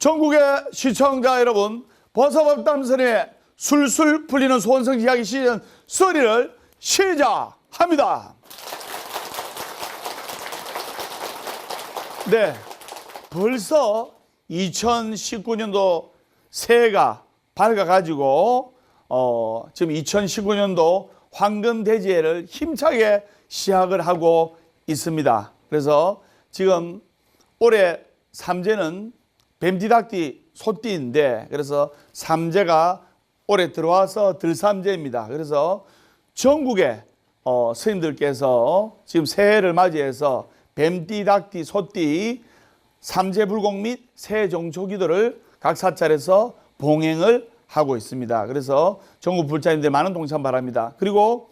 전국의 시청자 여러분, 버섯업담선에 술술 풀리는 소원성 이야기 시즌 3를 시작합니다. 네, 벌써 2019년도 새해가 밝아가지고 지금 2019년도 황금돼지해를 힘차게 시작을 하고 있습니다. 그래서 지금 올해 삼재는 뱀띠닭띠 소띠인데, 그래서 삼재가 올해 들어와서 들삼재입니다. 그래서 전국의 스님들께서 지금 새해를 맞이해서 뱀띠닭띠 소띠 삼재불공 및 새해종초 기도를 각 사찰에서 봉행을 하고 있습니다. 그래서 전국 불자님들 많은 동참 바랍니다. 그리고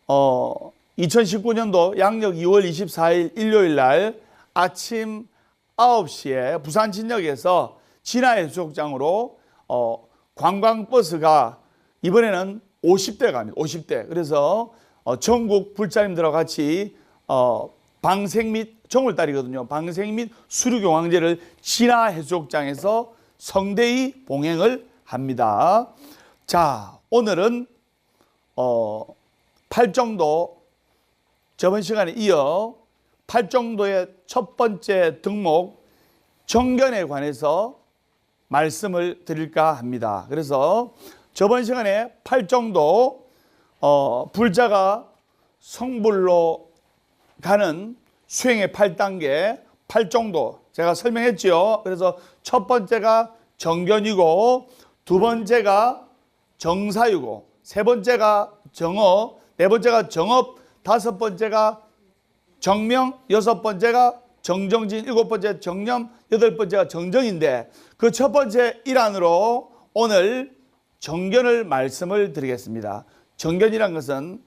2019년도 양력 2월 24일 일요일 날 아침 9시에 부산 진역에서 진화해수욕장으로 관광버스가 이번에는 50대 갑니다. 50대. 그래서 전국 불자님들과 같이 방생 및 정월달이거든요. 방생 및 수륙용왕제를 진화해수욕장에서 성대히 봉행을 합니다. 자, 오늘은 팔정도 저번 시간에 이어 팔정도의 첫 번째 덕목 정견에 관해서 말씀을 드릴까 합니다. 그래서 저번 시간에 팔정도 불자가 성불로 가는 수행의 8단계 팔정도 제가 설명했지요. 그래서 첫 번째가 정견이고, 두 번째가 정사유고, 세 번째가 정어, 네 번째가 정업, 다섯 번째가 정명, 여섯 번째가 정정진, 일곱 번째 정념, 여덟 번째가 정정인데, 그 첫 번째 일환으로 오늘 정견을 말씀을 드리겠습니다. 정견이란 것은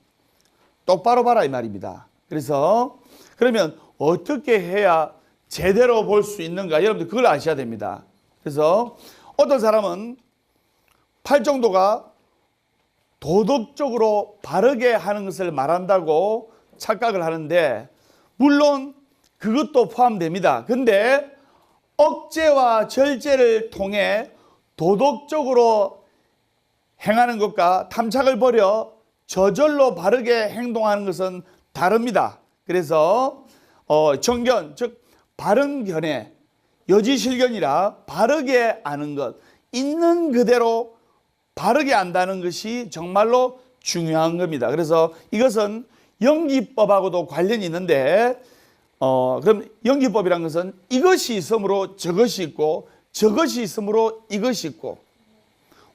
똑바로 봐라 이 말입니다. 그래서 그러면 어떻게 해야 제대로 볼 수 있는가, 여러분들 그걸 아셔야 됩니다. 그래서 어떤 사람은 팔정도가 도덕적으로 바르게 하는 것을 말한다고 착각을 하는데, 물론 그것도 포함됩니다. 근데 억제와 절제를 통해 도덕적으로 행하는 것과 탐착을 버려 저절로 바르게 행동하는 것은 다릅니다. 그래서 정견, 즉 바른 견해, 여지실견이라 바르게 아는 것, 있는 그대로 바르게 안다는 것이 정말로 중요한 겁니다. 그래서 이것은 연기법하고도 관련이 있는데, 그럼 연기법이란 것은 이것이 있으므로 저것이 있고, 저것이 있으므로 이것이 있고,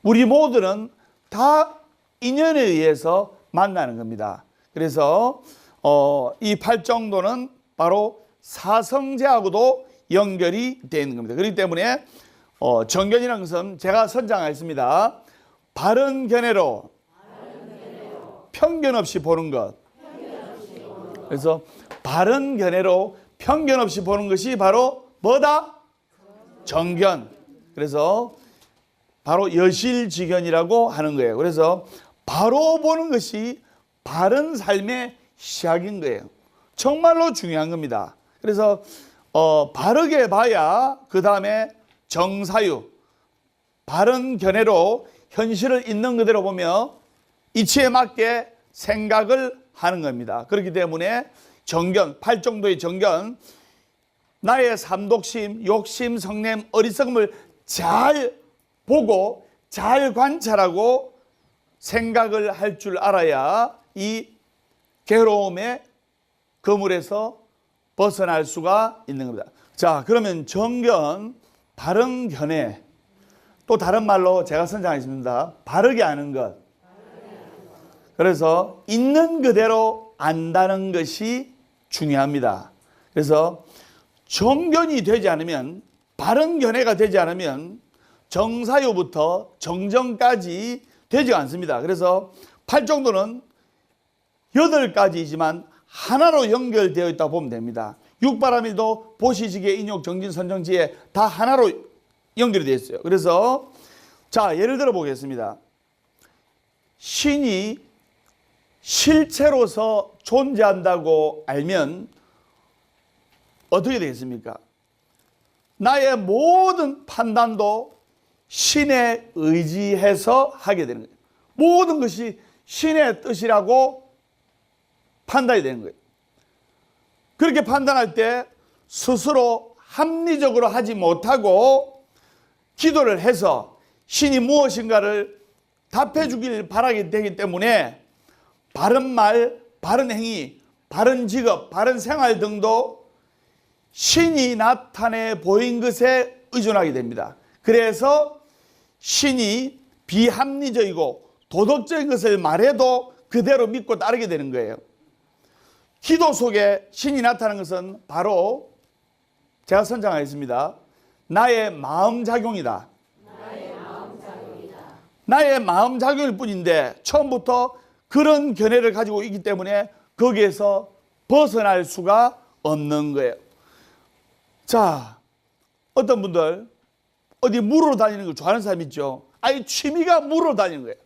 우리 모두는 다 인연에 의해서 만나는 겁니다. 그래서 이 팔정도는 바로 사성제하고도 연결이 되어 있는 겁니다. 그렇기 때문에 정견이라는 것은 제가 선장하였습니다. 바른 견해로 편견 없이 보는 것. 그래서 바른 견해로 편견 없이 보는 것이 바로 뭐다? 정견. 그래서 바로 여실지견이라고 하는 거예요. 그래서 바로 보는 것이 바른 삶의 시작인 거예요. 정말로 중요한 겁니다. 그래서 바르게 봐야 그 다음에 정사유, 바른 견해로 현실을 있는 그대로 보며 이치에 맞게 생각을 하는 겁니다. 그렇기 때문에 정견, 팔정도의 정견, 나의 삼독심, 욕심, 성냄, 어리석음을 잘 보고 잘 관찰하고 생각을 할 줄 알아야 이 괴로움의 그물에서 벗어날 수가 있는 겁니다. 자, 그러면 정견, 바른 견해, 또 다른 말로 제가 선정하겠습니다. 바르게 아는 것. 그래서 있는 그대로 안다는 것이 중요합니다. 그래서 정견이 되지 않으면, 바른 견해가 되지 않으면 정사유부터 정정까지 되지 않습니다. 그래서 팔정도는 8가지이지만 하나로 연결되어 있다고 보면 됩니다. 육바라밀도 보시지계, 인욕, 정진, 선정지에 다 하나로 연결이 되어 있어요. 그래서 자, 예를 들어 보겠습니다. 신이 실체로서 존재한다고 알면 어떻게 되겠습니까? 나의 모든 판단도 신에 의지해서 하게 되는 거예요. 모든 것이 신의 뜻이라고 판단이 되는 거예요. 그렇게 판단할 때 스스로 합리적으로 하지 못하고 기도를 해서 신이 무엇인가를 답해 주길 바라게 되기 때문에 바른 말, 바른 행위, 바른 직업, 바른 생활 등도 신이 나타내 보인 것에 의존하게 됩니다. 그래서 신이 비합리적이고 도덕적인 것을 말해도 그대로 믿고 따르게 되는 거예요. 기도 속에 신이 나타나는 것은 바로 제가 선정하겠습니다. 나의 마음작용이다. 나의 마음작용일 뿐인데 처음부터 그런 견해를 가지고 있기 때문에 거기에서 벗어날 수가 없는 거예요. 자, 어떤 분들 어디 물으러 다니는 걸 좋아하는 사람 있죠. 아예 취미가 물으러 다니는 거예요.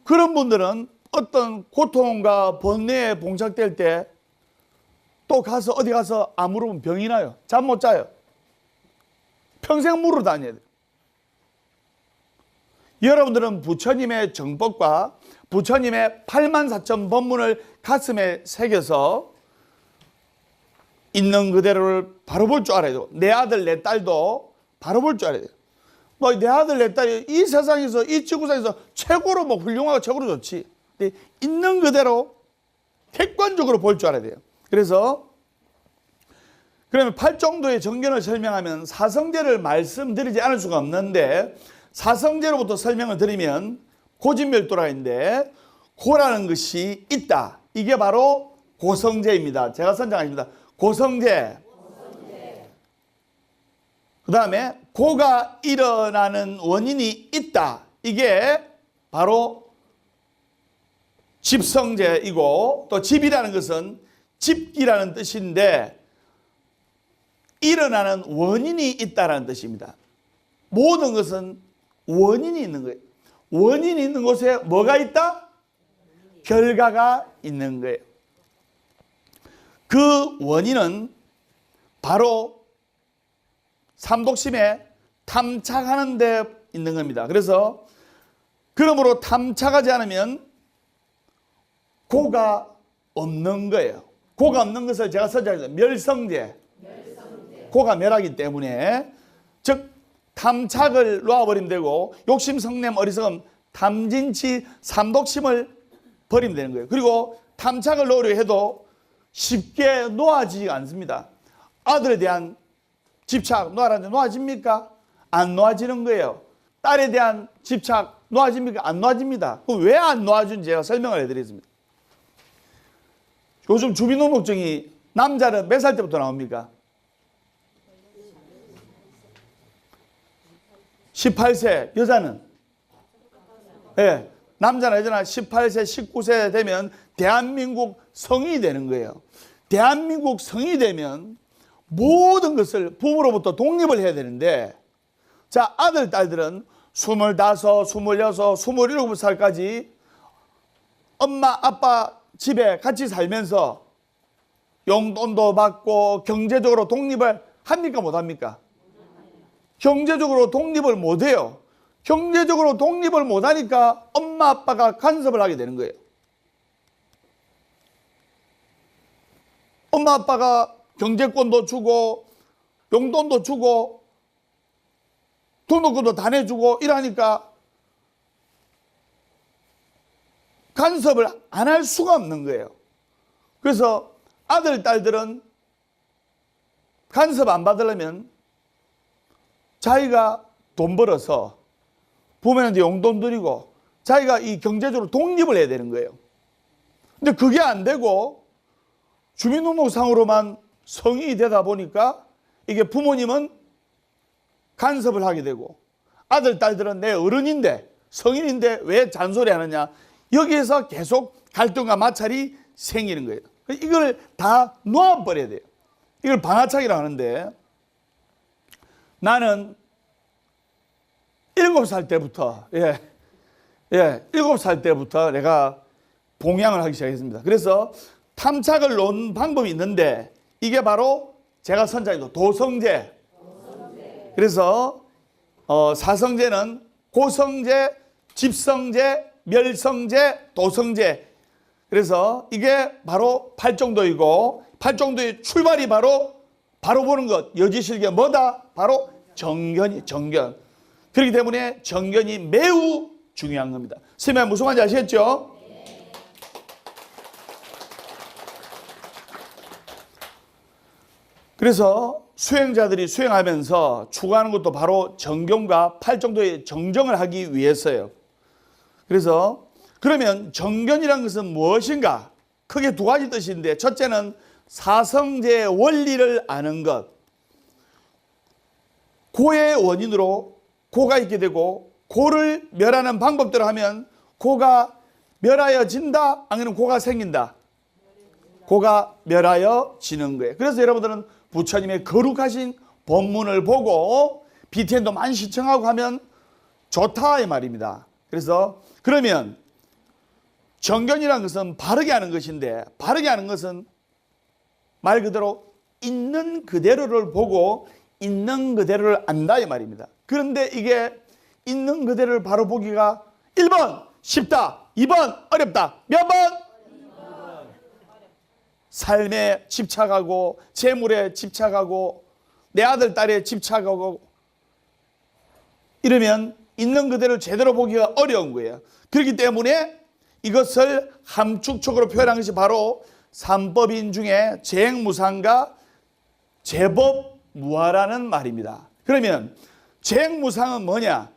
그런 분들은 어떤 고통과 번뇌에 봉착될 때 또 가서 어디 가서 안 물으면 병이 나요. 잠 못 자요. 평생 물으러 다녀야 돼요. 여러분들은 부처님의 정법과 부처님의 84,000 법문을 가슴에 새겨서 있는 그대로를 바로 볼 줄 알아야 돼요. 내 아들 내 딸도 바로 볼 줄 알아야 돼요. 뭐 내 아들 내 딸이 이 세상에서 이 지구상에서 최고로 뭐 훌륭하고 최고로 좋지. 근데 있는 그대로 객관적으로 볼 줄 알아야 돼요. 그래서 그러면 8정도의 정견을 설명하면 사성제를 말씀드리지 않을 수가 없는데 사성제로부터 설명을 드리면 고진별도라 있는데 고라는 것이 있다. 이게 바로 고성제입니다. 제가 선정하겠습니다. 고성제. 그 다음에 고가 일어나는 원인이 있다. 이게 바로 집성제이고 또 집이라는 것은 집기라는 뜻인데 일어나는 원인이 있다는 뜻입니다. 모든 것은 원인이 있는 거예요. 원인이 있는 곳에 뭐가 있다? 결과가 있는 거예요. 그 원인은 바로 삼독심에 탐착하는 데 있는 겁니다. 그래서 그러므로 탐착하지 않으면 고가 없는 거예요. 고가 없는 것을 제가 선정해서 멸성제. 고가 멸하기 때문에 즉 탐착을 놓아버리면 되고 욕심, 성냄, 어리석음, 탐진치, 삼독심을 버리면 되는 거예요. 그리고 탐착을 놓으려 해도 쉽게 놓아지지 않습니다. 아들에 대한 집착 놓아라는데 놓아집니까? 안 놓아지는 거예요. 딸에 대한 집착 놓아집니까? 안 놓아집니다. 그럼 왜 안 놓아준지 제가 설명을 해드리겠습니다. 요즘 주민등록증이 남자는 몇 살 때부터 나옵니까? 18세, 여자는? 네, 남자나 여자나 18세, 19세 되면 대한민국 성인이 되는 거예요. 대한민국 성인이 되면 모든 것을 부모로부터 독립을 해야 되는데 자, 아들, 딸들은 25, 26, 27살까지 엄마, 아빠 집에 같이 살면서 용돈도 받고 경제적으로 독립을 합니까? 못합니까? 경제적으로 독립을 못해요. 경제적으로 독립을 못하니까 엄마 아빠가 간섭을 하게 되는 거예요. 엄마 아빠가 경제권도 주고 용돈도 주고 등록금도 다 내주고 이러니까 간섭을 안 할 수가 없는 거예요. 그래서 아들, 딸들은 간섭 안 받으려면 자기가 돈 벌어서 부모님한테 용돈 드리고 자기가 이 경제적으로 독립을 해야 되는 거예요. 근데 그게 안 되고 주민등록상으로만 성인이 되다 보니까 이게 부모님은 간섭을 하게 되고 아들, 딸들은 내 어른인데 성인인데 왜 잔소리 하느냐. 여기에서 계속 갈등과 마찰이 생기는 거예요. 이걸 다 놓아버려야 돼요. 이걸 방아착이라고 하는데 나는 7살 때부터 7살 때부터 내가 봉양을 하기 시작했습니다. 그래서 탐착을 놓은 방법이 있는데 이게 바로 제가 선장이도 도성제. 그래서 사성제는 고성제, 집성제, 멸성제, 도성제. 그래서 이게 바로 팔정도이고 팔정도의 출발이 바로 보는 것. 여지실계 뭐다? 바로 정견이 정견. 그렇기 때문에 정견이 매우 중요한 겁니다. 선생님 무슨 말인지 아시겠죠? 그래서 수행자들이 수행하면서 추구하는 것도 바로 정견과 팔정도의 정정을 하기 위해서예요. 그래서 그러면 정견이란 것은 무엇인가? 크게 두 가지 뜻인데 첫째는 사성제의 원리를 아는 것. 고의 원인으로 고가 있게 되고 고를 멸하는 방법대로 하면 고가 멸하여진다? 아니면 고가 생긴다? 고가 멸하여지는 거예요. 그래서 여러분들은 부처님의 거룩하신 법문을 보고 BTN도 많이 시청하고 하면 좋다 이 말입니다. 그래서 그러면 정견이라는 것은 바르게 하는 것인데 바르게 하는 것은 말 그대로 있는 그대로를 보고 있는 그대로를 안다 이 말입니다. 그런데 이게 있는 그대로를 바로 보기가 1번 쉽다, 2번 어렵다. 몇 번? 삶에 집착하고 재물에 집착하고 내 아들 딸에 집착하고 이러면 있는 그대로 제대로 보기가 어려운 거예요. 그렇기 때문에 이것을 함축적으로 표현한 것이 바로 삼법인 중에 재행무상과 제법무화라는 말입니다. 그러면 재행무상은 뭐냐?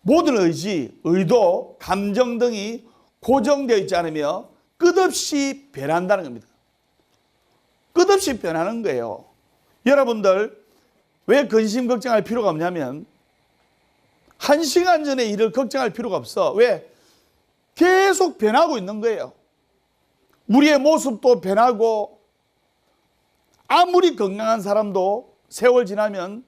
모든 의지, 의도, 감정 등이 고정되어 있지 않으며 끝없이 변한다는 겁니다. 끝없이 변하는 거예요. 여러분들 왜 근심 걱정할 필요가 없냐면 1시간 전에 일을 걱정할 필요가 없어. 왜? 계속 변하고 있는 거예요. 우리의 모습도 변하고 아무리 건강한 사람도 세월 지나면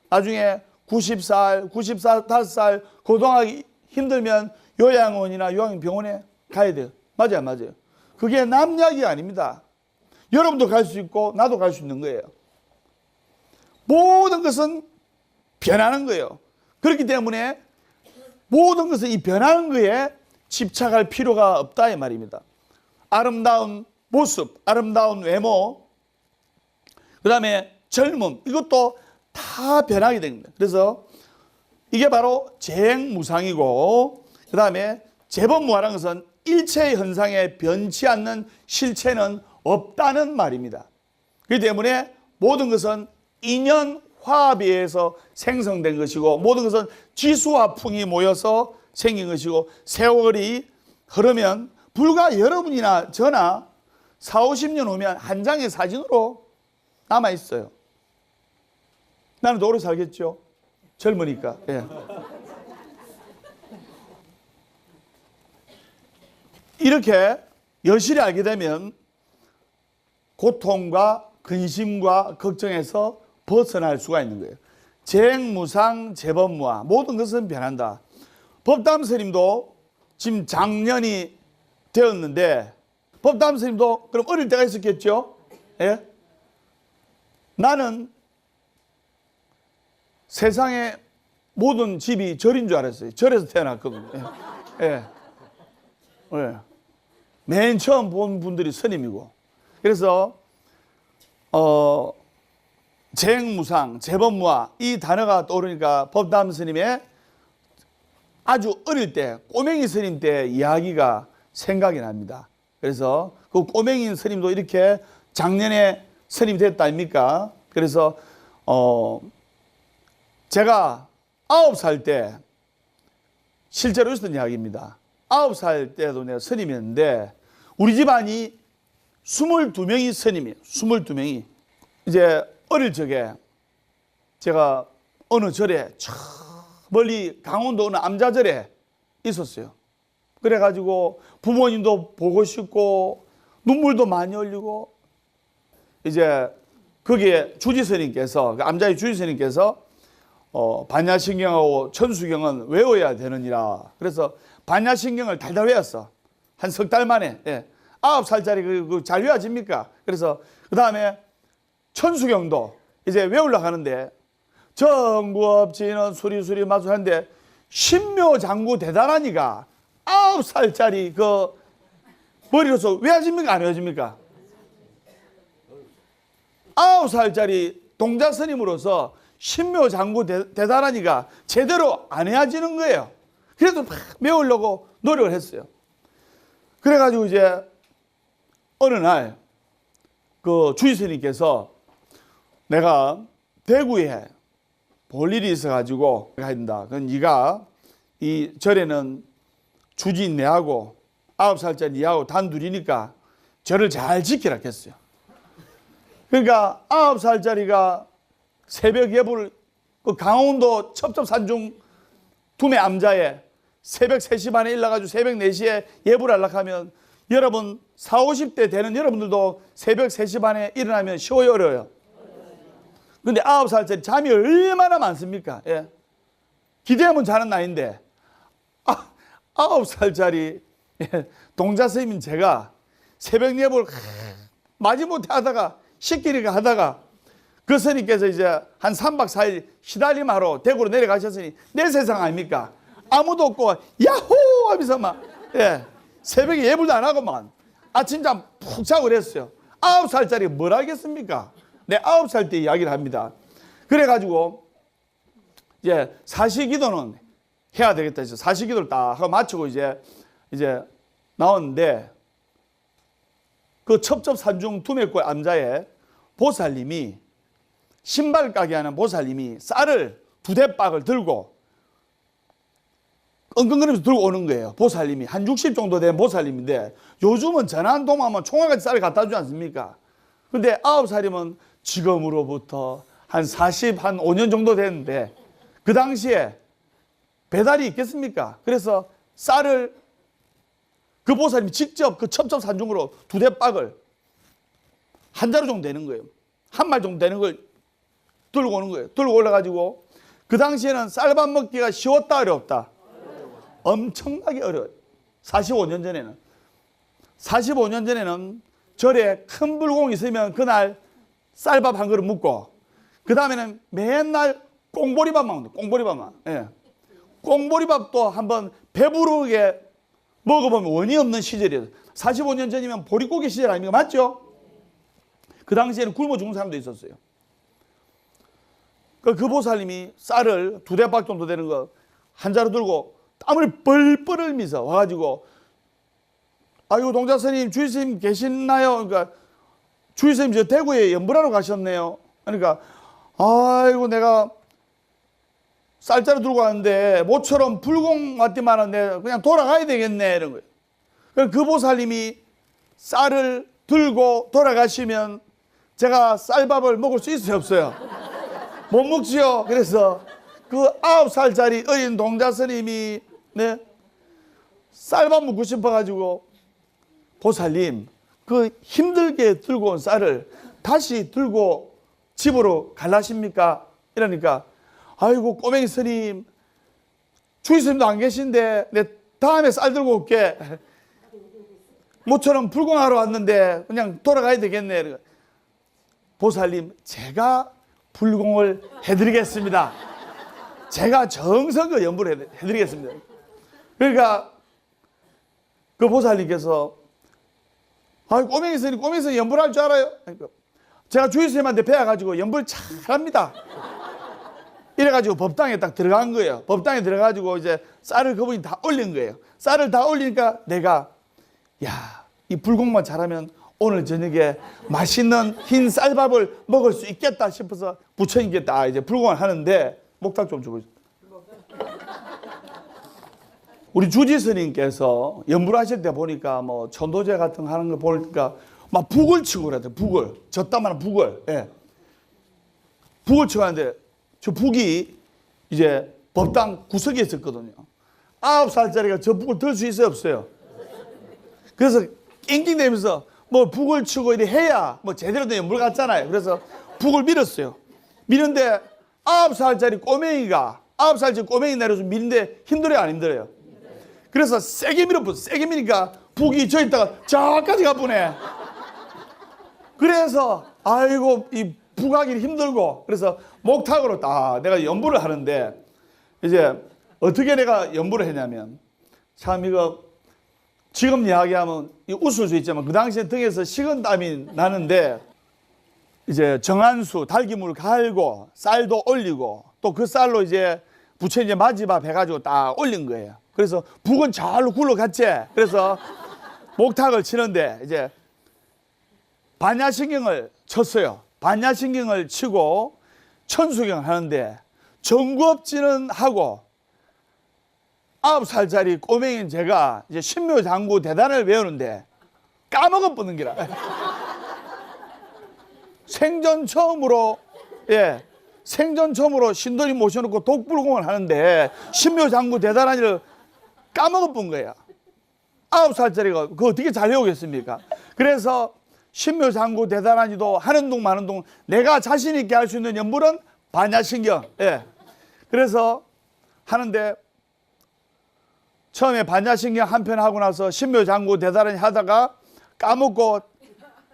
나중에 90살, 95살 고동하기 힘들면 요양원이나 요양병원에 가야 돼요. 맞아요, 맞아요. 그게 남 이야기 아닙니다. 여러분도 갈 수 있고 나도 갈 수 있는 거예요. 모든 것은 변하는 거예요. 그렇기 때문에 모든 것은 이 변하는 거에 집착할 필요가 없다 이 말입니다. 아름다운 모습, 아름다운 외모, 그 다음에 젊음, 이것도 다 변하게 됩니다. 그래서 이게 바로 재행무상이고 그 다음에 제법무화라는 것은 일체의 현상에 변치 않는 실체는 없다는 말입니다. 그렇기 때문에 모든 것은 인연 화합에 의해서 생성된 것이고 모든 것은 지수와 풍이 모여서 생긴 것이고 세월이 흐르면 불과 여러분이나 저나 40, 50년 후면 한 장의 사진으로 남아있어요. 나는 더 오래 살겠죠. 젊으니까. 예. 이렇게 여실히 알게 되면 고통과 근심과 걱정에서 벗어날 수가 있는 거예요. 재행무상 제법무화 모든 것은 변한다. 법담 스님도 지금 장년이 되었는데 법담 스님도 그럼 어릴 때가 있었겠죠? 예? 나는 세상의 모든 집이 절인 줄 알았어요. 절에서 태어났거든요. 예. 예. 맨 처음 본 분들이 스님이고 그래서 재행무상, 제법무화 이 단어가 떠오르니까 법담 스님의 아주 어릴 때 꼬맹이 스님 때 이야기가 생각이 납니다. 그래서 그 꼬맹이 스님도 이렇게 작년에 스님이 됐다 아닙니까? 그래서 제가 9살 때 실제로 있었던 이야기입니다. 9살 때도 내가 스님이었는데 우리 집안이 22명이 스님이에요. 22명이. 이제 어릴 적에 제가 어느 절에 저 멀리 강원도 어느 암자절에 있었어요. 그래가지고 부모님도 보고 싶고 눈물도 많이 흘리고 이제 거기에 주지스님께서 암자의 주지스님께서 반야신경하고 천수경은 외워야 되느니라. 그래서 반야신경을 달달 외웠어. 한 석 달 만에. 예. 9살짜리 잘 외워집니까? 그래서 그 다음에 천수경도 이제 외우려고 하는데 정부업지는 수리수리 마수하는데 신묘장구 대단하니가 9살짜리 그 머리로서 외워집니까 안 외워집니까? 9살짜리 동자스님으로서 신묘장구 대단하니가 제대로 안 외워지는 거예요. 그래도 막 외우려고 노력을 했어요. 그래가지고 이제 어느 날 그 주의스님께서 내가 대구에 볼 일이 있어가지고 가야 된다. 그건 네가 이 절에는 주지인 내하고 9살짜리 니하고 단둘이니까 절을 잘 지키라 했어요. 그러니까 9살짜리가 새벽 예불 그 강원도 첩첩산중 두매 암자에 새벽 3시 반에 일어나가지고 새벽 4시에 예불 하려고 하면 여러분 40, 50대 되는 여러분들도 새벽 3시 반에 일어나면 쉬워요 어려워요? 근데 9살짜리 잠이 얼마나 많습니까? 예. 기대하면 자는 나이인데 9살짜리 동자 스님인 제가 새벽 예불 마지못해 하다가 시키니까 하다가 그 스님께서 이제 한 3박 4일 시달림하러 대구로 내려가셨으니 내 세상 아닙니까? 아무도 없고 야호 하면서 막 새벽에 예불도 안 하고 막 아침잠 푹 자고 그랬어요. 9살짜리 뭘 알겠습니까? 내 9살 때 이야기를 합니다. 그래가지고 이제 사시기도는 해야 되겠다 해서 사시기도를 딱 하고 마치고 이제 나왔는데 그 첩첩산중 두매골 암자에 보살님이 신발 가게 하는 보살님이 쌀을 2대박을 들고 끙끙거리면서 들고 오는 거예요. 보살님이 한 60 정도 된 보살님인데 요즘은 전환동하면 총알같이 쌀을 갖다 주지 않습니까? 근데 9살이면 지금으로부터 한 5년 정도 됐는데 그 당시에 배달이 있겠습니까? 그래서 쌀을 그 보살님이 직접 그 첩첩산중으로 2대박을 한 자루 정도 되는 거예요. 한 말 정도 되는 걸 들고 오는 거예요. 들고 올라가지고 그 당시에는 쌀밥 먹기가 쉬웠다 어렵다? 엄청나게 어려워요. 45년 전에는. 45년 전에는 절에 큰 불공이 있으면 그날 쌀밥 한 그릇 먹고 그 다음에는 맨날 꽁보리밥만 먹는다. 꽁보리밥만. 예. 꽁보리밥도 한번 배부르게 먹어보면 원이 없는 시절이에요. 45년 전이면 보릿고개 시절 아닙니까? 맞죠? 그 당시에는 굶어 죽는 사람도 있었어요. 그 보살님이 쌀을 2대박 정도 되는 거 한 자루 들고 땀을 뻘뻘 흘리면서 와가지고 아이고 동자스님 주의스님 계시나요? 그러니까 주의스님 저 대구에 연불하러 가셨네요. 그러니까 아이고 내가 쌀자루 들고 왔는데 모처럼 불공 왔디만은 내가 그냥 돌아가야 되겠네 이런 거예요. 그 보살님이 쌀을 들고 돌아가시면 제가 쌀밥을 먹을 수 있어요 없어요? 못 먹지요. 그래서 그 9살짜리 어린 동자 스님이 쌀밥 먹고 싶어가지고 보살님 그 힘들게 들고 온 쌀을 다시 들고 집으로 갈라십니까? 이러니까 아이고 꼬맹이 스님 주의스님도 안 계신데 내 다음에 쌀 들고 올게. 모처럼 불공하러 왔는데 그냥 돌아가야 되겠네. 보살님 제가 불공을 해드리겠습니다. 제가 정성껏 연불을 해드리겠습니다. 그러니까 그 보살님께서 꼬맹이 스님 연불할 줄 알아요? 그러니까 제가 주의스님한테 배워가지고 연불 잘합니다. 이래가지고 법당에 딱 들어간 거예요. 법당에 들어가지고 이제 쌀을 그분이 다 올린 거예요. 쌀을 다 올리니까 내가 이 불공만 잘하면 오늘 저녁에 맛있는 흰 쌀밥을 먹을 수 있겠다 싶어서 부처님께 딱 이제 불공을 하는데 목탁 좀 주고. 우리 주지스님께서 연불하실 때 보니까 뭐 천도제 같은 거 하는 거 보니까 막 북을 치고 그러더라고요. 북을. 젖다만한 북을. 예. 북을 치고 하는데 저 북이 이제 법당 구석에 있었거든요. 9살짜리가 저 북을 들 수 있어요 없어요? 그래서 낑낑대면서 뭐 북을 치고 이렇게 해야 뭐 제대로 된 연불 같잖아요. 그래서 북을 밀었어요. 미는데 9살짜리 꼬맹이가 9살짜리 꼬맹이 내려서 미는데 힘들어요 안 힘들어요? 그래서 세게 밀어보세요. 세게 미니까 북이 저 있다가 저까지 가보네. 그래서 아이고 이 부가기 힘들고 그래서 목탁으로 딱 내가 연부를 하는데 이제 어떻게 내가 연부를 했냐면 참 이거 지금 이야기하면 웃을 수 있지만 그 당시에 등에서 식은땀이 나는데 이제 정한수 달기물 갈고 쌀도 올리고 또 그 쌀로 이제 부채 이제 마지밥 해가지고 딱 올린 거예요. 그래서 북은 잘로 굴러갔지. 그래서 목탁을 치는데 이제 반야신경을 쳤어요. 반야신경을 치고 천수경을 하는데 정구업지는 하고 9살짜리 꼬맹이인 제가 이제 신묘장구 대단을 외우는데 까먹어 버는 기라. 생전 처음으로 생전 처음으로 신도리 모셔놓고 독불공을 하는데 신묘장구 대단한이를 까먹어 본 거야. 9살짜리가 그거 어떻게 잘 외우겠습니까? 그래서 신묘장구 대단한이도 하는 동 마는 동 내가 자신 있게 할 수 있는 연불은 반야신경. 그래서 하는데 처음에 반야신경 한 편 하고 나서 신묘장구 대단한이 하다가 까먹고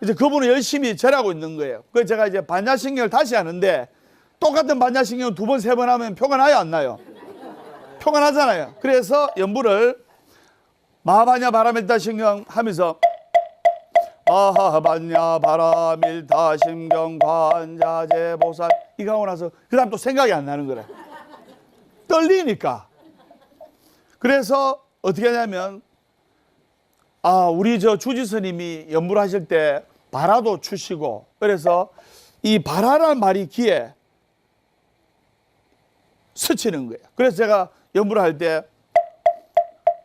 이제 그분은 열심히 절하고 있는 거예요. 그래서 제가 이제 반야신경을 다시 하는데 똑같은 반야신경을 2번, 3번 하면 표가 나요, 안 나요? 표가 나잖아요. 그래서 연부를 마하반야 바라밀타신경 하면서 마하반야 바라밀타신경 관자재보살 이거 하고 나서 그 다음 또 생각이 안 나는 거래. 떨리니까. 그래서 어떻게 하냐면 우리 저 주지스님이 연부를 하실 때 바라도 추시고 그래서 이 바라라는 말이 귀에 스치는 거예요. 그래서 제가 연부를 할 때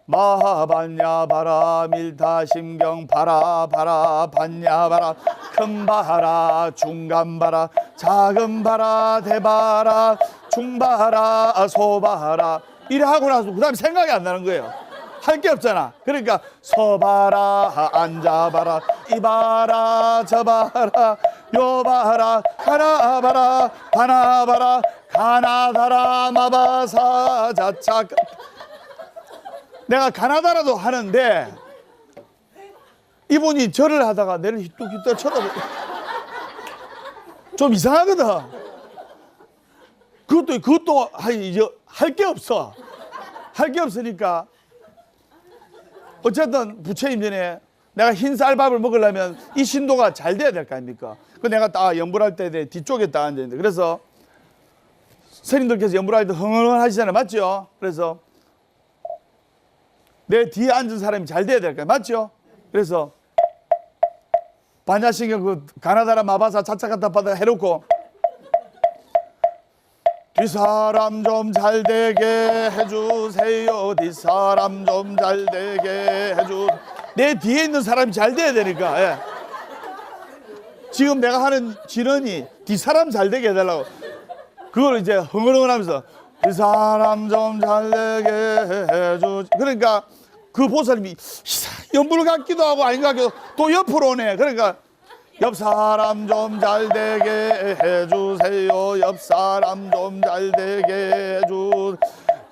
마하반야 바라밀타신경 바라 반야 바라 큰 바라 중간 바라 작은 바라 대바라 중바라 소바라 이래 하고 나서 그 다음에 생각이 안 나는 거예요. 할 게 없잖아. 그러니까 서봐라 앉아봐라 이봐라 저봐라 요봐라 가나봐라 바나봐라 가나다라 마바사 자차. 내가 가나다라도 하는데 이분이 절을 하다가 내를 휘뚝휘뚝 쳐다보고 좀 이상하거든. 그것도 할 게 없어. 할 게 없으니까 어쨌든 부처님 전에 내가 흰 쌀밥을 먹으려면 이 신도가 잘 돼야 될 거 아닙니까? 그 내가 딱 연불할 때 내 뒤쪽에 딱 앉아있는데 그래서 스님들께서 연불할 때 흥얼흥얼 하시잖아요. 맞죠? 그래서 내 뒤에 앉은 사람이 잘 돼야 될 거야. 맞죠? 그래서 반야신경 그 가나다라 마바사 차차가타 바다 해놓고 뒷사람 좀 잘 되게 해주세요. 뒷사람 좀 잘 되게 내 뒤에 있는 사람이 잘 돼야 되니까. 지금 내가 하는 진언이 뒷사람 잘 되게 해달라고 그걸 이제 흥얼흥얼 하면서 뒷사람 좀 잘 되게 해주. 그러니까 그 보살님이 연불 같기도 하고 아닌 것 같기도 하고 또 옆으로 오네. 그러니까 옆 사람 좀 잘 되게 해주세요. 옆 사람 좀 잘 되게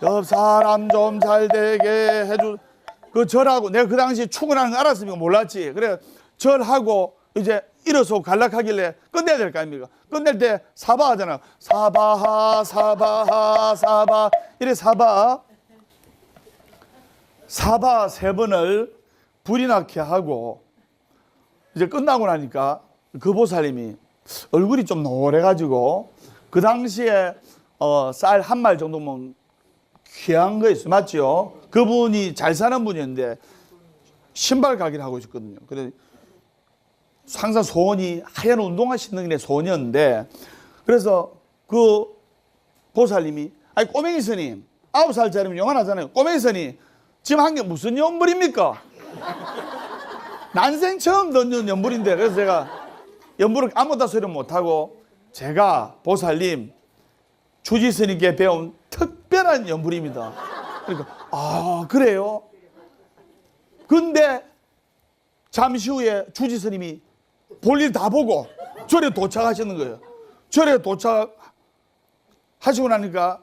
옆 사람 좀 잘 되게 그 절하고 내가 그 당시 출근하는 거 알았으니까 몰랐지. 그래 절하고 이제 일어서 갈락하길래 끝내야 될 거 아닙니까? 끝낼 때 사바 하잖아. 사바하 사바하 사바 이래 사바 3번을 불이 나게 하고 이제 끝나고 나니까 그 보살님이 얼굴이 좀 노래가지고 그 당시에 쌀 한 말 정도면 귀한 거였어요. 맞죠? 그분이 잘 사는 분이었는데 신발 가게를 하고 있었거든요. 그래서 항상 소원이 하얀 운동화 신는 게 소원이었는데 그래서 그 보살님이 아니 꼬맹이 스님 9살짜리면 영원하잖아요. 꼬맹이 스님 지금 한 게 무슨 연불입니까? 난생 처음 던진 연불인데 그래서 제가 연불을 아무다 소리 못하고 제가 보살님 주지스님께 배운 특별한 연불입니다. 그러니까 그래요? 근데 잠시 후에 주지스님이 볼일 다 보고 절에 도착하시는 거예요. 절에 도착하시고 나니까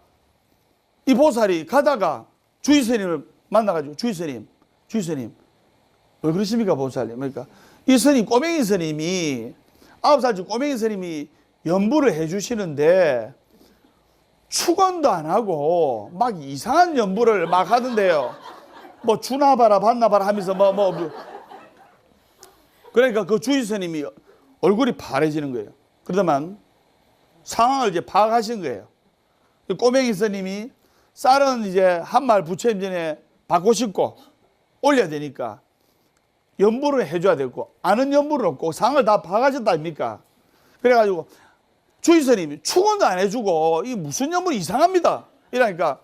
이 보살이 가다가 주지스님을 만나가지고 주지스님 왜 그러십니까 보살님? 그러니까 이 스님 꼬맹이 스님이 9살짜리 꼬맹이 스님이 연부를 해주시는데 축원도 안 하고 막 이상한 연부를 막 하던데요. 뭐 주나 봐라 받나 봐라 하면서 그러니까 그 주의스님이 얼굴이 파래지는 거예요. 그러더만 상황을 이제 파악하신 거예요. 꼬맹이 스님이 쌀은 이제 한 말 부처님 전에 받고 싶고 올려야 되니까 연부를 해줘야 되고 아는 연부는 없고 상황을 다 파악하셨다 아닙니까? 그래가지고 주의스님이 축원도 안 해주고 이 무슨 연부는 이상합니다. 이러니까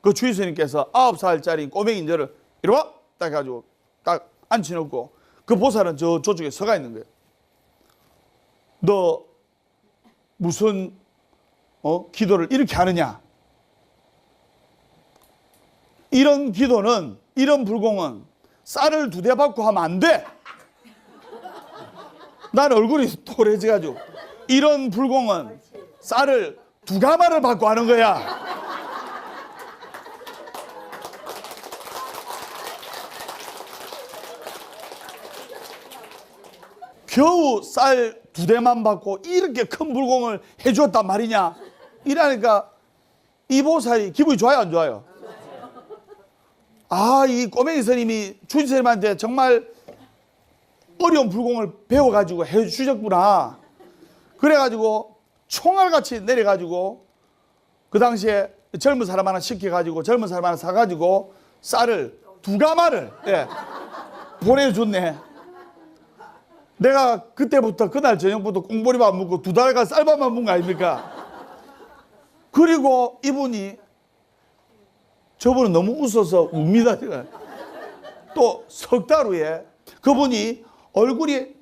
그 주의스님께서 9살짜리 꼬맹이들을 이리 와! 딱 해가지고 딱 앉혀놓고 그 보살은 저쪽에 서가 있는 거예요. 너 무슨 기도를 이렇게 하느냐? 이런 기도는, 이런 불공은 쌀을 2대 받고 하면 안 돼. 난 얼굴이 또래져가지고 이런 불공은 쌀을 2가마를 받고 하는 거야. 겨우 쌀 2대만 받고 이렇게 큰 불공을 해주었단 말이냐? 이러니까 이 보살이 기분이 좋아요, 안 좋아요? 아, 이 꼬맹이 스님이 주지스님한테 정말 어려운 불공을 배워가지고 해주셨구나. 그래가지고 총알같이 내려가지고 그 당시에 젊은 사람 하나 시켜가지고 젊은 사람 하나 사가지고 쌀을 2가마를 보내줬네. 내가 그때부터 그날 저녁부터 꽁보리밥 먹고 2달간 쌀밥만 먹은 거 아닙니까? 그리고 이분이 저분은 너무 웃어서 웁니다. 제가. 또 3달 후에 그분이 얼굴이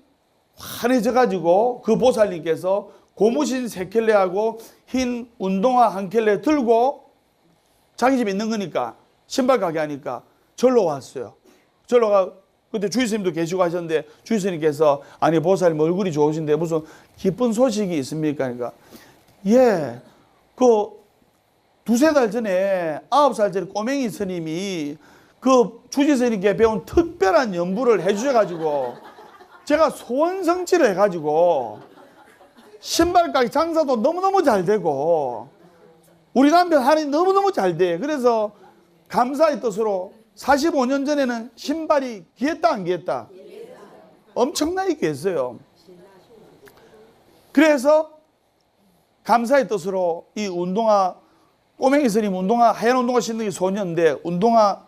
환해져가지고 그 보살님께서 고무신 3켤레하고 흰 운동화 1켤레 들고 자기 집에 있는 거니까 신발 가게 하니까 절로 왔어요. 절로 가 그때 주의스님도 계시고 하셨는데 주의스님께서 아니 보살님 얼굴이 좋으신데 무슨 기쁜 소식이 있습니까? 그러니까 예, 그 2-3달 전에 9살짜리 꼬맹이 스님이 그 주지스님께 배운 특별한 연부를 해주셔가지고 제가 소원성취를 해가지고 신발 가게 장사도 너무너무 잘 되고 우리 남편 할인이 너무너무 잘 돼. 그래서 감사의 뜻으로 45년 전에는 신발이 귀했다 안 귀했다? 엄청나게 귀했어요. 그래서 감사의 뜻으로 이 운동화 꼬맹이 스님 운동화 하얀 운동화 신는 게 소년인데 운동화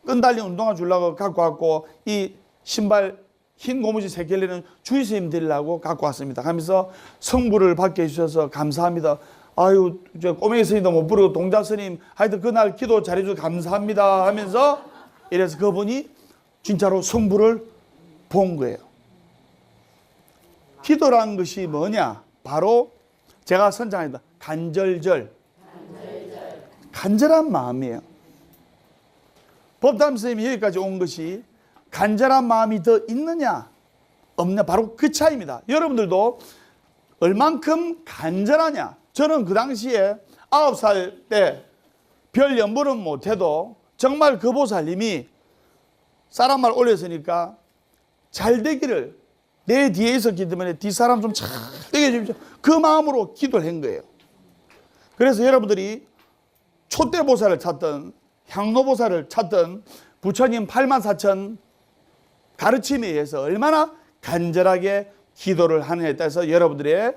끈 달린 운동화 주려고 갖고 왔고 이 신발 흰 고무신 3켤레는 주의 스님 드리려고 갖고 왔습니다 하면서 성부를 받게 해주셔서 감사합니다. 아유 저 꼬맹이 스님도 못 부르고 동자 스님 하여튼 그날 기도 잘해줘서 감사합니다 하면서 이래서 그분이 진짜로 성부를 본 거예요. 기도란 것이 뭐냐? 바로 제가 선장했다 간절한 마음이에요. 법담 스님이 여기까지 온 것이 간절한 마음이 더 있느냐 없느냐 바로 그 차이입니다. 여러분들도 얼만큼 간절하냐. 저는 그 당시에 9살 때 별 연부는 못해도 정말 그 보살님이 쌀한말 올렸으니까 잘 되기를 내 뒤에 있었기 때문에 뒷사람 좀 잘 되게 해주십시오. 그 마음으로 기도를 한 거예요. 그래서 여러분들이 촛대보살을 찾든 향로보살을 찾든 부처님 84,000 가르침에 의해서 얼마나 간절하게 기도를 하느냐에 따라서 여러분들의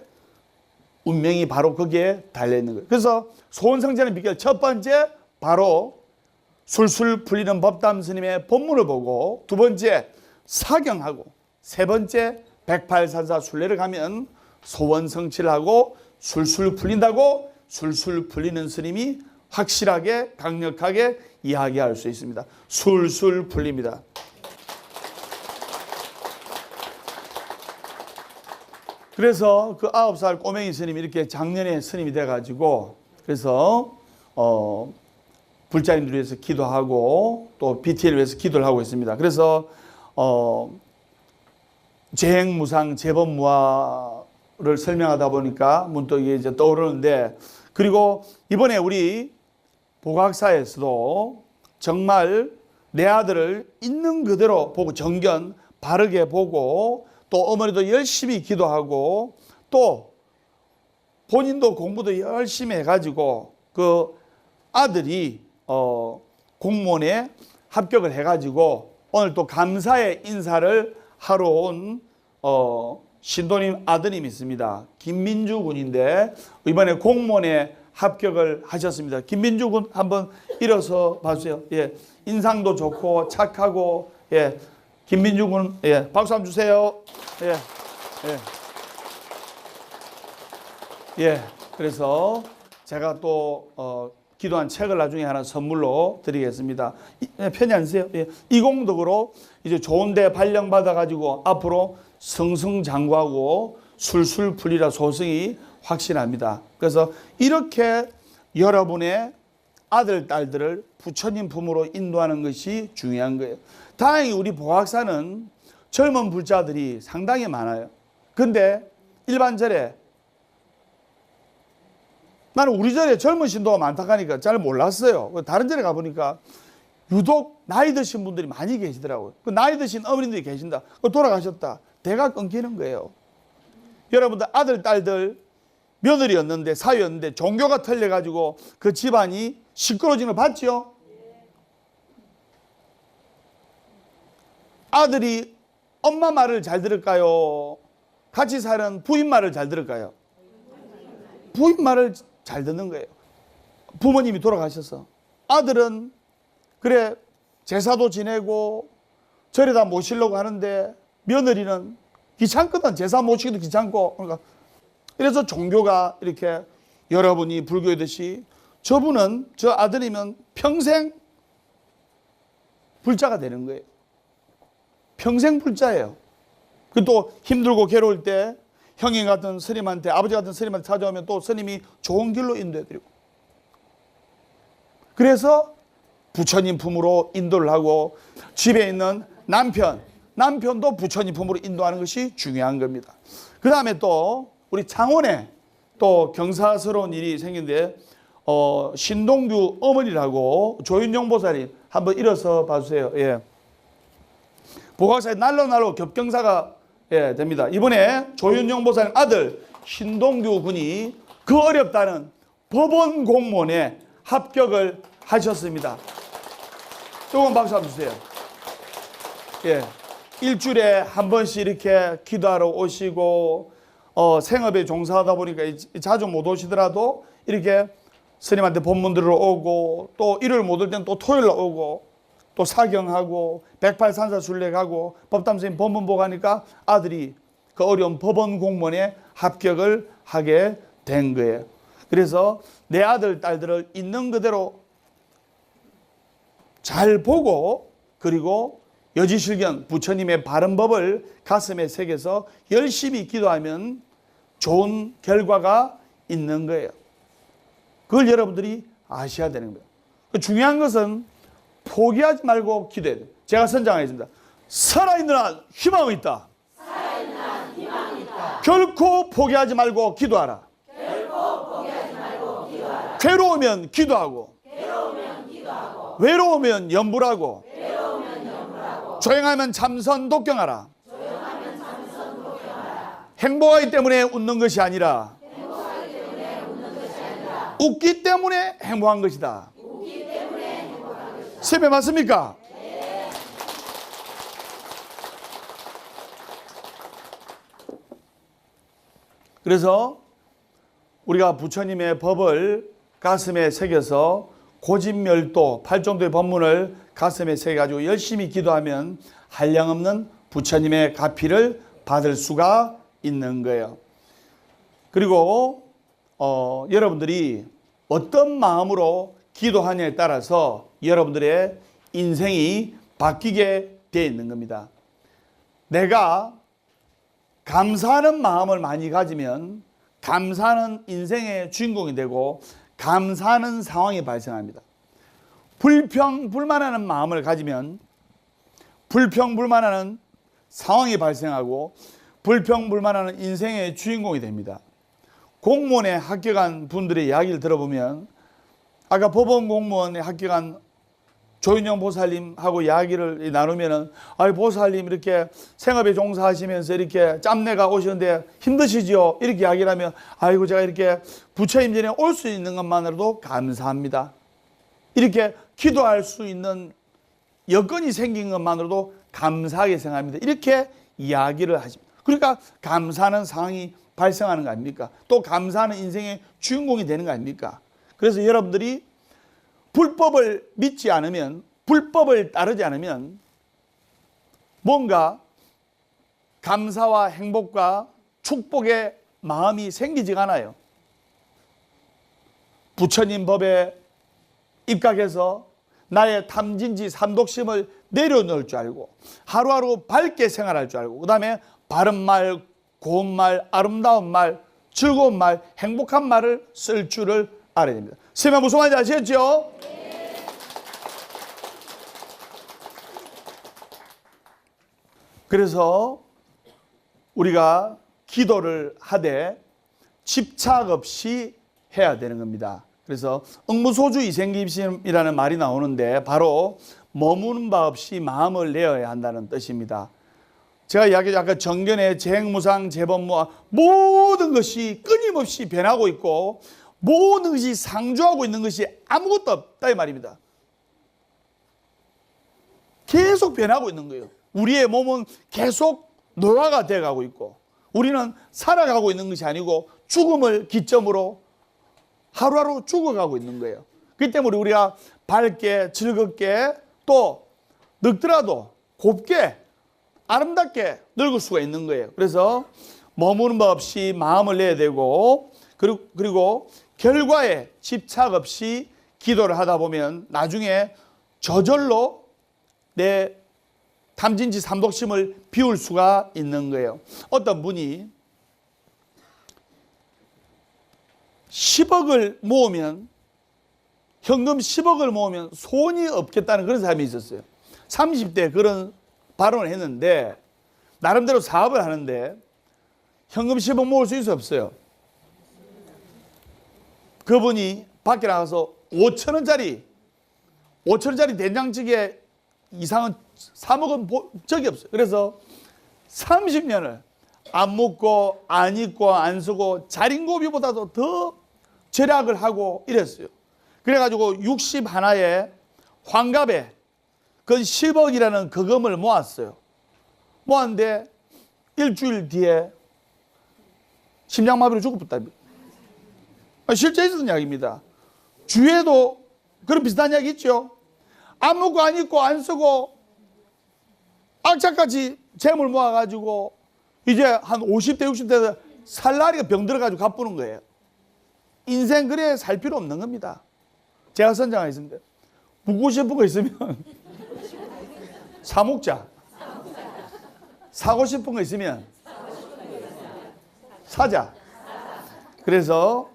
운명이 바로 거기에 달려있는 거예요. 그래서 소원성취하는 비결 첫 번째 바로 술술 풀리는 법담 스님의 법문을 보고 두 번째 사경하고 세 번째 108산사 순례를 가면 소원성취를 하고 술술 풀린다고 술술 풀리는 스님이 확실하게 강력하게 이야기할 수 있습니다. 술술 풀립니다. 그래서 그 9살 꼬맹이 스님이 이렇게 작년에 스님이 돼가지고 그래서 불자님들 위해서 기도하고 또 BTL 위해서 기도를 하고 있습니다. 그래서 재행무상 재범무화를 설명하다 보니까 문득 이제 떠오르는데 그리고 이번에 우리 보각사에서도 정말 내 아들을 있는 그대로 보고 정견 바르게 보고 또 어머니도 열심히 기도하고 또 본인도 공부도 열심히 해가지고 그 아들이 공무원에 합격을 해가지고 오늘 또 감사의 인사를 하러 온 신도님 아드님이 있습니다. 김민주 군인데 이번에 공무원에 합격을 하셨습니다. 김민주 군 한번 일어서 봐주세요. 예, 인상도 좋고 착하고, 예, 김민주 군, 예, 박수 한번 주세요. 예, 예, 예. 그래서 제가 또 기도한 책을 나중에 하나 선물로 드리겠습니다. 편히 앉으세요. 예. 이 공덕으로 이제 좋은 데 발령 받아가지고 앞으로 승승장구하고 술술 풀리라 소승이 확신합니다. 그래서 이렇게 여러분의 아들, 딸들을 부처님 품으로 인도하는 것이 중요한 거예요. 다행히 우리 보학사는 젊은 불자들이 상당히 많아요. 근데 일반 절에 나는 우리 절에 젊은 신도가 많다 하니까 잘 몰랐어요. 다른 절에 가보니까 유독 나이 드신 분들이 많이 계시더라고요. 그 나이 드신 어머님들이 계신다. 돌아가셨다. 대가 끊기는 거예요. 여러분들 아들, 딸들 며느리였는데 사위였는데 종교가 틀려가지고 그 집안이 시끄러워지는 걸 봤죠? 아들이 엄마 말을 잘 들을까요? 같이 사는 부인 말을 잘 들을까요? 부인 말을 잘 듣는 거예요. 부모님이 돌아가셔서 아들은 그래 제사도 지내고 절에다 모시려고 하는데 며느리는 귀찮거든. 제사 모시기도 귀찮고. 그러니까 그래서 종교가 이렇게 여러분이 불교이듯이 저분은 저 아들이면 평생 불자가 되는 거예요. 평생 불자예요. 또 힘들고 괴로울 때 형님 같은 스님한테, 아버지 같은 스님한테 찾아오면 또 스님이 좋은 길로 인도해드리고, 그래서 부처님 품으로 인도를 하고 집에 있는 남편도 부처님 품으로 인도하는 것이 중요한 겁니다. 그 다음에 또 우리 창원에 또 경사스러운 일이 생긴데 신동규 어머니라고 조윤영 보살님 한번 일어서 봐주세요. 예. 보각사에 날로 겹경사가, 예, 됩니다. 이번에 조윤영 보살님 아들 신동규 군이 그 어렵다는 법원 공무원에 합격을 하셨습니다. 조금 박수 한번 주세요. 예. 일주일에 한 번씩 이렇게 기도하러 오시고 생업에 종사하다 보니까 자주 못 오시더라도 이렇게 스님한테 법문 들으러 오고, 또 일요일 못 올 때는 또 토요일 오고, 또 사경하고 108산사 순례하고 법담 스님 법문 보고 하니까 아들이 그 어려운 법원 공무원에 합격을 하게 된 거예요. 그래서 내 아들, 딸들을 있는 그대로 잘 보고, 그리고 여지실견 부처님의 바른 법을 가슴에 새겨서 열심히 기도하면 좋은 결과가 있는 거예요. 그걸 여러분들이 아셔야 되는 거예요. 중요한 것은 포기하지 말고 기도해야 돼요. 제가 선장하겠습니다. 살아있는 한 희망이 있다. 살아있는 한 희망이 있다. 결코 포기하지 말고 기도하라. 결코 포기하지 말고 기도하라. 괴로우면 기도하고. 괴로우면 기도하고. 외로우면 염불하고. 외로우면 염불하고. 조용하면 참선 독경하라. 조용하면 참선 독경하라. 행복하기 때문에 웃는 것이 아니라. 행복하기 때문에 웃는 것이 아니라. 웃기 때문에 행복한 것이다. 웃기 때문에 행복한 것이다. 세배 맞습니까? 네. 그래서 우리가 부처님의 법을 가슴에 새겨서 고진멸도 8정도의 법문을 가슴에 새겨가지고 열심히 기도하면 한량없는 부처님의 가피를 받을 수가 있는 거예요. 그리고 여러분들이 어떤 마음으로 기도하냐에 따라서 여러분들의 인생이 바뀌게 되어 있는 겁니다. 내가 감사하는 마음을 많이 가지면 감사하는 인생의 주인공이 되고 감사하는 상황이 발생합니다. 불평불만하는 마음을 가지면 불평불만하는 상황이 발생하고 불평불만하는 인생의 주인공이 됩니다. 공무원에 합격한 분들의 이야기를 들어보면 아까 법원 공무원에 합격한 조윤영 보살님하고 이야기를 나누면은, 아이, 보살님 이렇게 생업에 종사하시면서 이렇게 짬내가 오시는데 힘드시죠? 이렇게 이야기를 하면, 아이고, 제가 이렇게 부처님 전에 올 수 있는 것만으로도 감사합니다. 이렇게 기도할 수 있는 여건이 생긴 것만으로도 감사하게 생각합니다. 이렇게 이야기를 하십니다. 그러니까 감사하는 상황이 발생하는 거 아닙니까? 또 감사하는 인생의 주인공이 되는 거 아닙니까? 그래서 여러분들이 불법을 믿지 않으면, 불법을 따르지 않으면 뭔가 감사와 행복과 축복의 마음이 생기지가 않아요. 부처님 법에 입각해서 나의 탐진지 삼독심을 내려놓을 줄 알고 하루하루 밝게 생활할 줄 알고, 그 다음에 바른 말, 고운 말, 아름다운 말, 즐거운 말, 행복한 말을 쓸 줄을 알아야 됩니다. 선생님 무슨 말인지 아시겠죠? 그래서 우리가 기도를 하되 집착 없이 해야 되는 겁니다. 그래서 응무소주 이생기심이라는 말이 나오는데 바로 머무는 바 없이 마음을 내어야 한다는 뜻입니다. 제가 이야기했죠. 아까 정견의 재행무상 재범무화 모든 것이 끊임없이 변하고 있고 모든 것이 상주하고 있는 것이 아무것도 없다 이 말입니다. 계속 변하고 있는 거예요. 우리의 몸은 계속 노화가 되어가고 있고 우리는 살아가고 있는 것이 아니고 죽음을 기점으로 하루하루 죽어가고 있는 거예요. 그렇기 때문에 우리가 밝게 즐겁게 또 늙더라도 곱게 아름답게 늙을 수가 있는 거예요. 그래서 머무는 법 없이 마음을 내야 되고 그리고 결과에 집착 없이 기도를 하다 보면 나중에 저절로 내 탐진지 삼독심을 비울 수가 있는 거예요. 어떤 분이 10억을 모으면 현금 10억을 모으면 소원이 없겠다는 그런 사람이 있었어요. 30대에 그런 발언을 했는데 나름대로 사업을 하는데 현금 10억 모을 수 있어 없어요? 그분이 밖에 나가서 5천원짜리 된장찌개 이상은 사 먹은 적이 없어요. 그래서 30년을 안 먹고 안 입고 안 쓰고 자린고비보다도 더 절약을 하고 이랬어요. 그래가지고 61에 환갑에 그 10억이라는 거금을 모았어요. 모았는데 일주일 뒤에 심장마비로 죽었답니다. 실제 있었던 이야기입니다. 주위에도 그런 비슷한 이야기 있죠. 안 먹고 안 입고 안 쓰고 악착같이 재물 모아가지고 이제 한 50대 60대에서 살라리가 병 들어가지고 가쁘는 거예요. 인생 그래 살 필요 없는 겁니다. 제가 선장하겠습니다. 묻고 싶은 거 있으면 사 먹자. 사고 싶은 거 있으면 사자. 그래서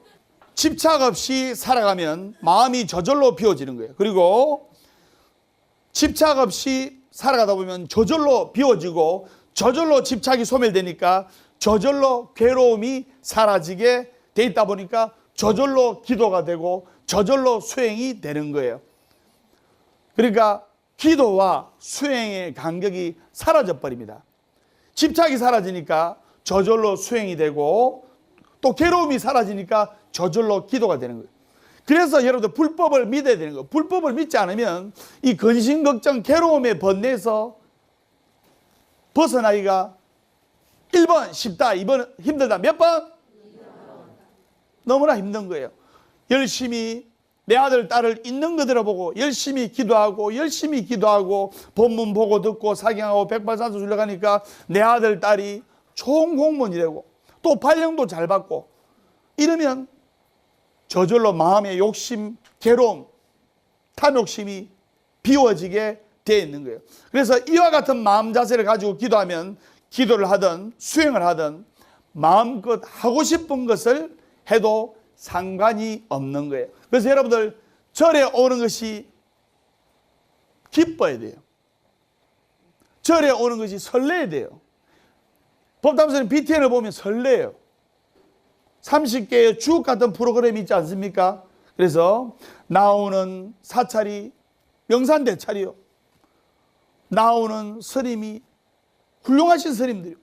집착 없이 살아가면 마음이 저절로 비워지는 거예요. 그리고 집착 없이 살아가다 보면 저절로 비워지고 저절로 집착이 소멸되니까 저절로 괴로움이 사라지게 돼 있다 보니까 저절로 기도가 되고 저절로 수행이 되는 거예요. 그러니까 기도와 수행의 간격이 사라져 버립니다. 집착이 사라지니까 저절로 수행이 되고 또 괴로움이 사라지니까 저절로 기도가 되는 거예요. 그래서 여러분들 불법을 믿어야 되는 거예요. 불법을 믿지 않으면 이 근심, 걱정, 괴로움의 번뇌에서 벗어나기가 1번 쉽다, 2번 힘들다. 몇 번? 너무나 힘든 거예요. 열심히 내 아들, 딸을 있는 그대로 보고 열심히 기도하고 법문 보고 듣고 사경하고 백발산소 줄려가니까 내 아들, 딸이 좋은 공무원이 되고 또 발령도 잘 받고 이러면 저절로 마음의 욕심, 괴로움, 탐욕심이 비워지게 되어 있는 거예요. 그래서 이와 같은 마음 자세를 가지고 기도하면 기도를 하든 수행을 하든 마음껏 하고 싶은 것을 해도 상관이 없는 거예요. 그래서 여러분들 절에 오는 것이 기뻐야 돼요. 절에 오는 것이 설레야 돼요. 법담선생 BTN을 보면 설레요. 30개의 주옥 같은 프로그램이 있지 않습니까? 그래서 나오는 사찰이 명산대찰이요. 나오는 스님이 훌륭하신 스님들이요.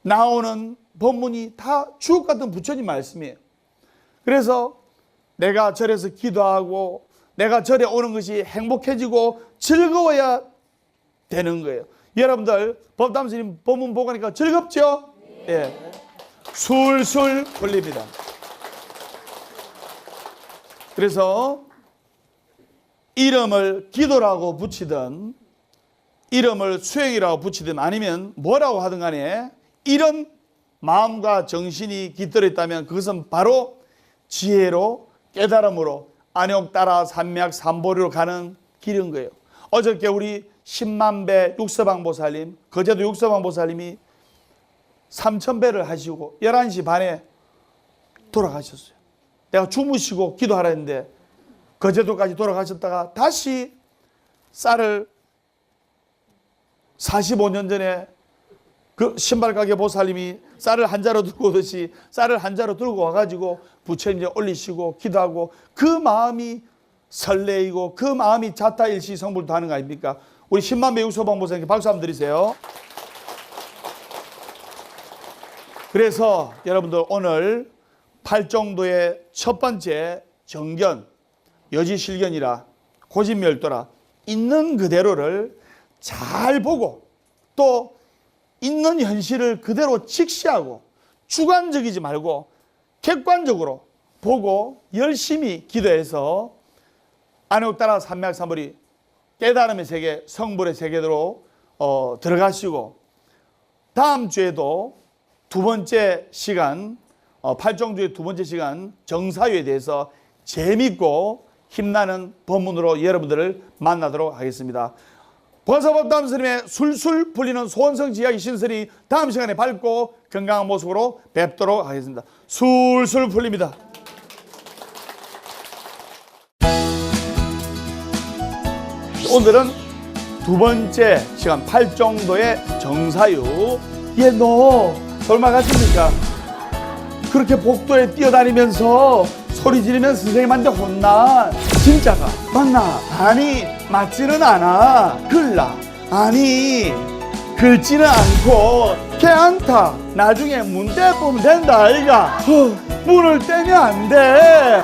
나오는 법문이 다 주옥 같은 부처님 말씀이에요. 그래서 내가 절에서 기도하고 내가 절에 오는 것이 행복해지고 즐거워야 되는 거예요. 여러분들 법담 스님 법문 보고 하니까 즐겁죠? 예. 술술 풀립니다. 그래서 이름을 기도라고 붙이든 이름을 수행이라고 붙이든 아니면 뭐라고 하든 간에 이런 마음과 정신이 깃들어 있다면 그것은 바로 지혜로 깨달음으로 안욕 따라 삼맥 삼보리로 가는 길인 거예요. 어저께 우리 10만배 육서방보살님, 거제도 육서방보살님이 3000배를 하시고 11시 반에 돌아가셨어요. 내가 주무시고 기도하라 했는데 거제도까지 돌아가셨다가 다시 쌀을 45년 전에 그 신발가게 보살님이 쌀을 한 자루 들고 오듯이 쌀을 한 자루 들고 와가지고 부처님께 올리시고 기도하고 그 마음이 설레이고 그 마음이 자타일시 성불도 하는 거 아닙니까? 우리 10만배 육서방보살님께 박수 한번 드리세요. 그래서 여러분들 오늘 팔정도의 첫 번째 정견, 여지실견이라 고집멸도라 있는 그대로를 잘 보고 또 있는 현실을 그대로 직시하고 주관적이지 말고 객관적으로 보고 열심히 기도해서 안욕 따라 삼맥삼보리 깨달음의 세계, 성불의 세계로 들어가시고 다음 주에도 두 번째 시간, 팔정주의 두 번째 시간 정사유에 대해서 재밌고 힘나는 법문으로 여러분들을 만나도록 하겠습니다. 보사법담 스님의 술술 풀리는 소원성지이야기 신설이 다음 시간에 밝고 건강한 모습으로 뵙도록 하겠습니다. 술술 풀립니다. 오늘은 두 번째 시간 팔정도의 정사유. 얘 너 설마 같습니까? 그렇게 복도에 뛰어다니면서 소리 지르면 선생님한테 혼나. 진짜가 맞나? 아니 맞지는 않아. 글라 아니 긁지는 않고 걔안타. 나중에 문 떼보면 된다 아이가. 문을 떼면 안 돼.